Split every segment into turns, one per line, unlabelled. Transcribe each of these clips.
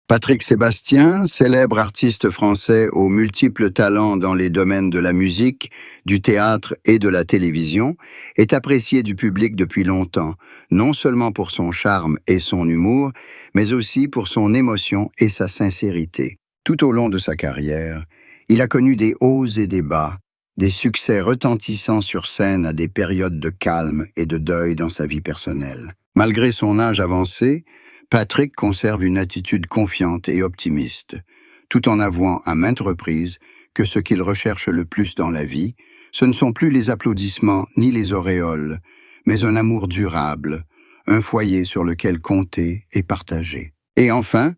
Patrick Sébastien, célèbre artiste français aux multiples talents dans les domaines de la musique, du théâtre et de la télévision, est apprécié du public depuis longtemps, non seulement pour son charme et son humour, mais aussi pour son émotion et sa sincérité. Tout au long de sa carrière, il a connu des hauts et des bas, des succès retentissants sur scène à des périodes de calme et de deuil dans sa vie personnelle. Malgré son âge avancé, Patrick conserve une attitude confiante et optimiste, tout en avouant à maintes reprises que ce qu'il recherche le plus dans la vie, ce ne sont plus les applaudissements ni les auréoles, mais un amour durable, un foyer sur lequel compter et partager. Et enfin,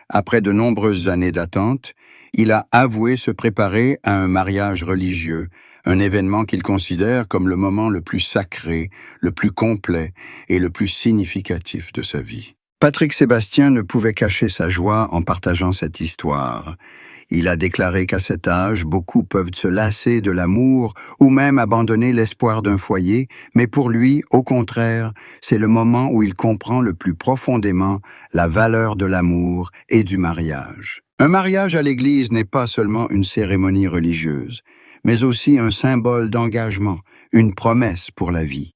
après de nombreuses années d'attente, il a avoué se préparer à un mariage religieux, un événement qu'il considère comme le moment le plus sacré, le plus complet et le plus significatif de sa vie. Patrick Sébastien ne pouvait cacher sa joie en partageant cette histoire. Il a déclaré qu'à cet âge, beaucoup peuvent se lasser de l'amour ou même abandonner l'espoir d'un foyer, mais pour lui, au contraire, c'est le moment où il comprend le plus profondément la valeur de l'amour et du mariage. Un mariage à l'église n'est pas seulement une cérémonie religieuse, mais aussi un symbole d'engagement, une promesse pour la vie.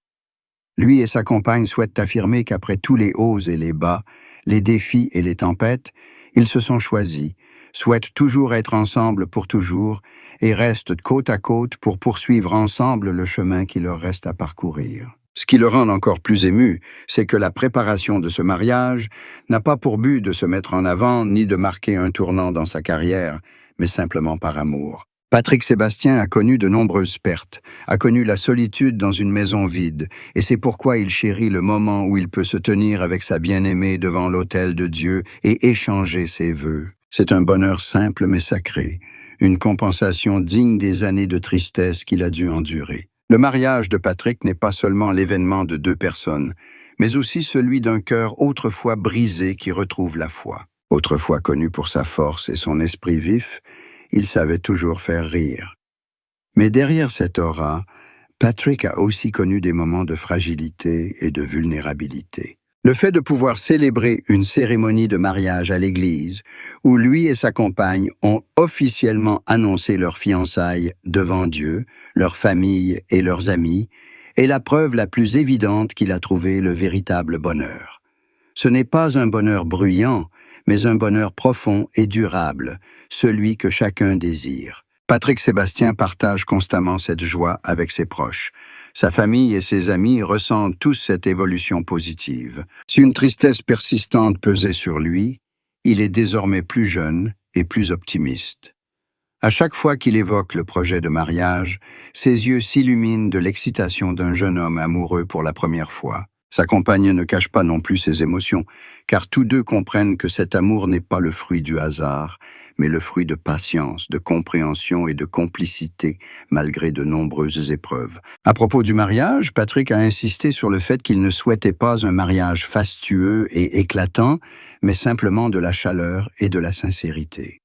Lui et sa compagne souhaitent affirmer qu'après tous les hauts et les bas, les défis et les tempêtes, ils se sont choisis, souhaitent toujours être ensemble pour toujours et restent côte à côte pour poursuivre ensemble le chemin qui leur reste à parcourir. Ce qui le rend encore plus ému, c'est que la préparation de ce mariage n'a pas pour but de se mettre en avant ni de marquer un tournant dans sa carrière, mais simplement par amour. Patrick Sébastien a connu de nombreuses pertes, a connu la solitude dans une maison vide, et c'est pourquoi il chérit le moment où il peut se tenir avec sa bien-aimée devant l'autel de Dieu et échanger ses vœux. C'est un bonheur simple mais sacré, une compensation digne des années de tristesse qu'il a dû endurer. Le mariage de Patrick n'est pas seulement l'événement de deux personnes, mais aussi celui d'un cœur autrefois brisé qui retrouve la foi. Autrefois connu pour sa force et son esprit vif, il savait toujours faire rire. Mais derrière cette aura, Patrick a aussi connu des moments de fragilité et de vulnérabilité. Le fait de pouvoir célébrer une cérémonie de mariage à l'église, où lui et sa compagne ont officiellement annoncé leurs fiançailles devant Dieu, leur famille et leurs amis, est la preuve la plus évidente qu'il a trouvé le véritable bonheur. Ce n'est pas un bonheur bruyant, mais un bonheur profond et durable, celui que chacun désire. Patrick Sébastien partage constamment cette joie avec ses proches. Sa famille et ses amis ressentent tous cette évolution positive. Si une tristesse persistante pesait sur lui, il est désormais plus jeune et plus optimiste. À chaque fois qu'il évoque le projet de mariage, ses yeux s'illuminent de l'excitation d'un jeune homme amoureux pour la première fois. Sa compagne ne cache pas non plus ses émotions, car tous deux comprennent que cet amour n'est pas le fruit du hasard, mais le fruit de patience, de compréhension et de complicité, malgré de nombreuses épreuves. À propos du mariage, Patrick a insisté sur le fait qu'il ne souhaitait pas un mariage fastueux et éclatant, mais simplement de la chaleur et de la sincérité.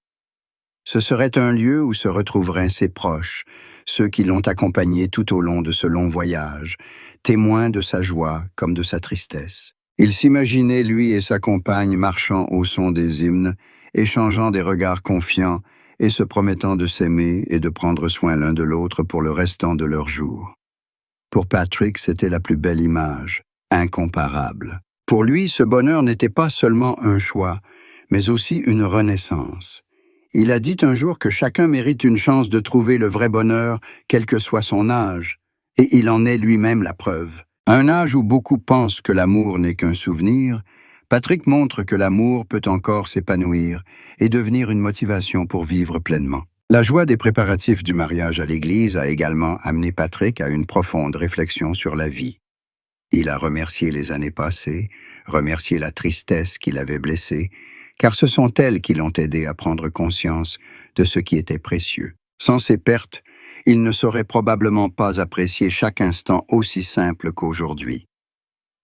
Ce serait un lieu où se retrouveraient ses proches, ceux qui l'ont accompagné tout au long de ce long voyage, témoins de sa joie comme de sa tristesse. Il s'imaginait, lui et sa compagne, marchant au son des hymnes, échangeant des regards confiants et se promettant de s'aimer et de prendre soin l'un de l'autre pour le restant de leurs jours. Pour Patrick, c'était la plus belle image, incomparable. Pour lui, ce bonheur n'était pas seulement un choix, mais aussi une renaissance. Il a dit un jour que chacun mérite une chance de trouver le vrai bonheur, quel que soit son âge, et il en est lui-même la preuve. À un âge où beaucoup pensent que l'amour n'est qu'un souvenir, Patrick montre que l'amour peut encore s'épanouir et devenir une motivation pour vivre pleinement. La joie des préparatifs du mariage à l'église a également amené Patrick à une profonde réflexion sur la vie. Il a remercié les années passées, remercié la tristesse qui l'avait blessé, car ce sont elles qui l'ont aidé à prendre conscience de ce qui était précieux. Sans ces pertes, il ne saurait probablement pas apprécier chaque instant aussi simple qu'aujourd'hui.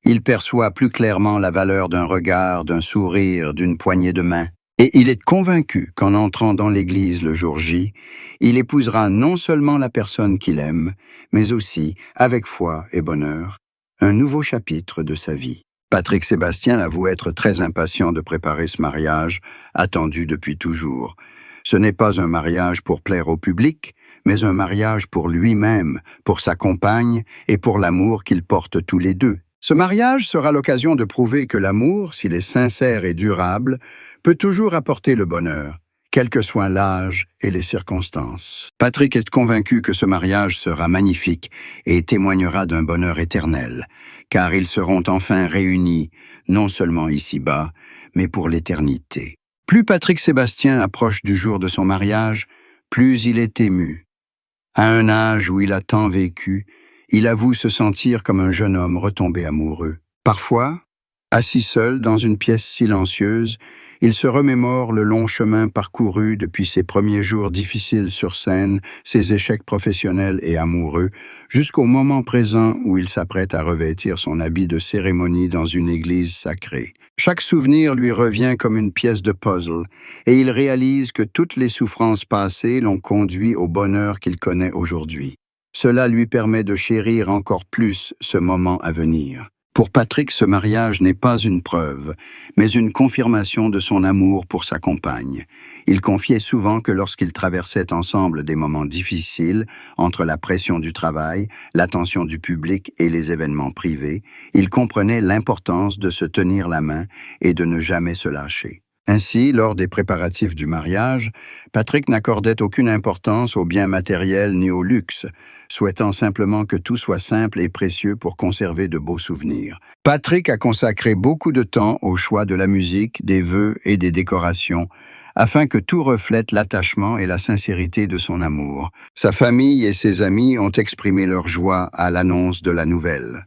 Il perçoit plus clairement la valeur d'un regard, d'un sourire, d'une poignée de main. Et il est convaincu qu'en entrant dans l'église le jour J, il épousera non seulement la personne qu'il aime, mais aussi, avec foi et bonheur, un nouveau chapitre de sa vie. Patrick Sébastien avoue être très impatient de préparer ce mariage, attendu depuis toujours. Ce n'est pas un mariage pour plaire au public, mais un mariage pour lui-même, pour sa compagne et pour l'amour qu'ils portent tous les deux. Ce mariage sera l'occasion de prouver que l'amour, s'il est sincère et durable, peut toujours apporter le bonheur, quel que soit l'âge et les circonstances. Patrick est convaincu que ce mariage sera magnifique et témoignera d'un bonheur éternel, car ils seront enfin réunis, non seulement ici-bas, mais pour l'éternité. Plus Patrick Sébastien approche du jour de son mariage, plus il est ému. À un âge où il a tant vécu, il avoue se sentir comme un jeune homme retombé amoureux. Parfois, assis seul dans une pièce silencieuse, il se remémore le long chemin parcouru depuis ses premiers jours difficiles sur scène, ses échecs professionnels et amoureux, jusqu'au moment présent où il s'apprête à revêtir son habit de cérémonie dans une église sacrée. Chaque souvenir lui revient comme une pièce de puzzle, et il réalise que toutes les souffrances passées l'ont conduit au bonheur qu'il connaît aujourd'hui. Cela lui permet de chérir encore plus ce moment à venir. Pour Patrick, ce mariage n'est pas une preuve, mais une confirmation de son amour pour sa compagne. Il confiait souvent que lorsqu'ils traversaient ensemble des moments difficiles, entre la pression du travail, l'attention du public et les événements privés, il comprenait l'importance de se tenir la main et de ne jamais se lâcher. Ainsi, lors des préparatifs du mariage, Patrick n'accordait aucune importance aux biens matériels ni au luxe, souhaitant simplement que tout soit simple et précieux pour conserver de beaux souvenirs. Patrick a consacré beaucoup de temps au choix de la musique, des vœux et des décorations, afin que tout reflète l'attachement et la sincérité de son amour. Sa famille et ses amis ont exprimé leur joie à l'annonce de la nouvelle.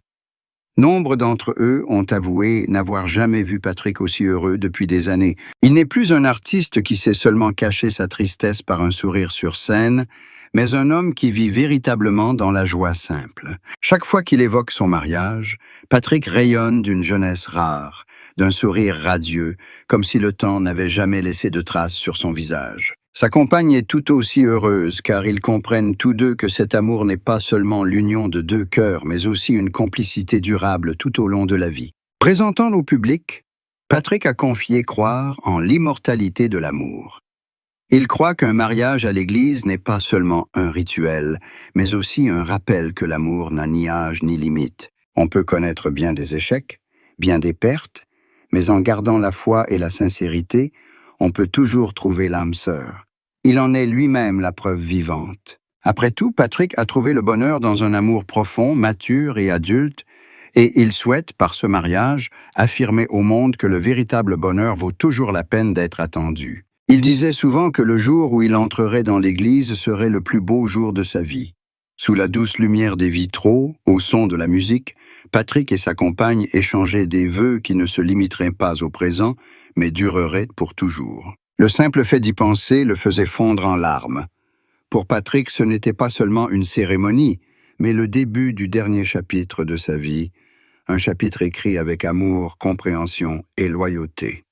Nombre d'entre eux ont avoué n'avoir jamais vu Patrick aussi heureux depuis des années. Il n'est plus un artiste qui sait seulement cacher sa tristesse par un sourire sur scène, mais un homme qui vit véritablement dans la joie simple. Chaque fois qu'il évoque son mariage, Patrick rayonne d'une jeunesse rare, d'un sourire radieux, comme si le temps n'avait jamais laissé de traces sur son visage. Sa compagne est tout aussi heureuse, car ils comprennent tous deux que cet amour n'est pas seulement l'union de deux cœurs, mais aussi une complicité durable tout au long de la vie. Présentant au public, Patrick a confié croire en l'immortalité de l'amour. Il croit qu'un mariage à l'église n'est pas seulement un rituel, mais aussi un rappel que l'amour n'a ni âge ni limite. On peut connaître bien des échecs, bien des pertes, mais en gardant la foi et la sincérité, on peut toujours trouver l'âme sœur. Il en est lui-même la preuve vivante. Après tout, Patrick a trouvé le bonheur dans un amour profond, mature et adulte, et il souhaite, par ce mariage, affirmer au monde que le véritable bonheur vaut toujours la peine d'être attendu. Il disait souvent que le jour où il entrerait dans l'église serait le plus beau jour de sa vie. Sous la douce lumière des vitraux, au son de la musique, Patrick et sa compagne échangeaient des vœux qui ne se limiteraient pas au présent, mais dureraient pour toujours. Le simple fait d'y penser le faisait fondre en larmes. Pour Patrick, ce n'était pas seulement une cérémonie, mais le début du dernier chapitre de sa vie, un chapitre écrit avec amour, compréhension et loyauté.